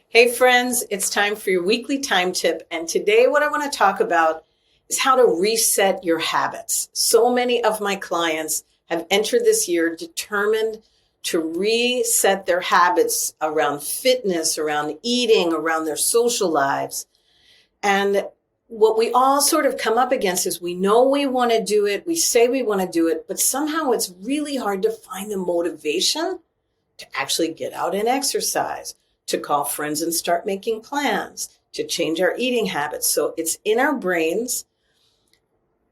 Hey friends, it's time for your weekly time tip. And today what I want to talk about is how to reset your habits. So many of my clients have entered this year determined to reset their habits around fitness, around eating, around their social lives. And what we all sort of come up against is we know we want to do it, we say we want to do it, but somehow it's really hard to find the motivation to actually get out and exercise, to call friends and start making plans, to change our eating habits. So it's in our brains.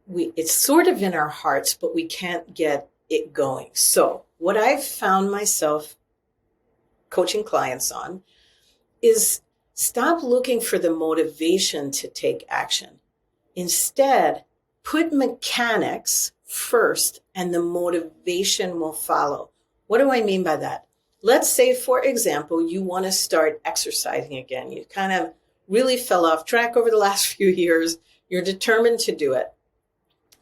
It's sort of in our hearts, but we can't get it going. So what I've found myself coaching clients on is stop looking for the motivation to take action. Instead, put mechanics first and the motivation will follow. What do I mean by that? Let's say, for example, you want to start exercising again. You kind of really fell off track over the last few years. You're determined to do it.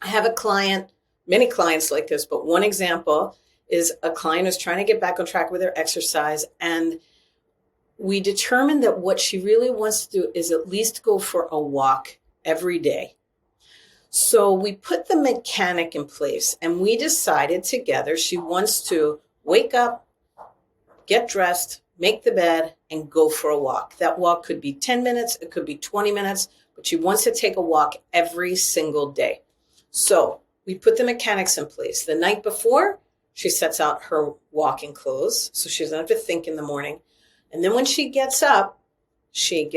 I have a client, many clients like this, but one example is a client who's trying to get back on track with her exercise. And we determined that what she really wants to do is at least go for a walk every day. So we put the mechanic in place and we decided together she wants to wake up, get dressed, make the bed, and go for a walk. That walk could be 10 minutes, it could be 20 minutes, but she wants to take a walk every single day. So we put the mechanics in place. The night before, she sets out her walking clothes, so she doesn't have to think in the morning. And then when she gets up, she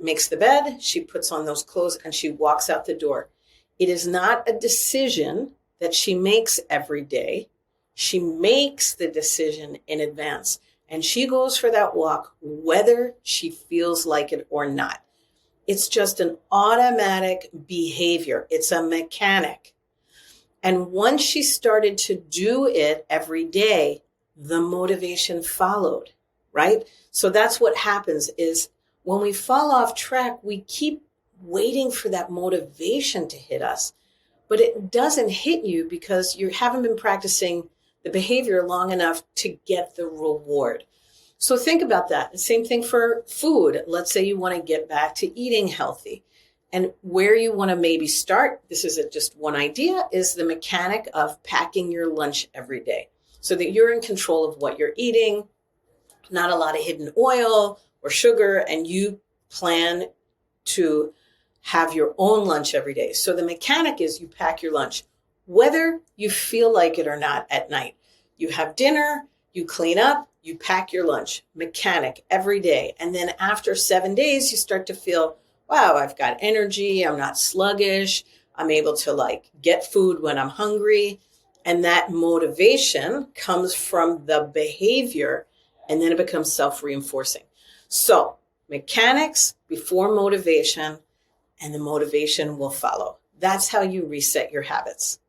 makes the bed, she puts on those clothes, and she walks out the door. It is not a decision that she makes every day. She makes the decision in advance and she goes for that walk, whether she feels like it or not. It's just an automatic behavior. It's a mechanic. And once she started to do it every day, the motivation followed, right? So that's what happens is when we fall off track, we keep waiting for that motivation to hit us, but it doesn't hit you because you haven't been practicing the behavior long enough to get the reward. So think about that. The same thing for food. Let's say you want to get back to eating healthy. And where you want to maybe start, this is just one idea, is the mechanic of packing your lunch every day so that you're in control of what you're eating, not a lot of hidden oil or sugar, and you plan to have your own lunch every day. So the mechanic is you pack your lunch, whether you feel like it or not at night. You have dinner, you clean up, you pack your lunch, mechanic every day. And then after 7 days, you start to feel, wow, I've got energy. I'm not sluggish. I'm able to get food when I'm hungry. And that motivation comes from the behavior and then it becomes self-reinforcing. So mechanics before motivation and the motivation will follow. That's how you reset your habits.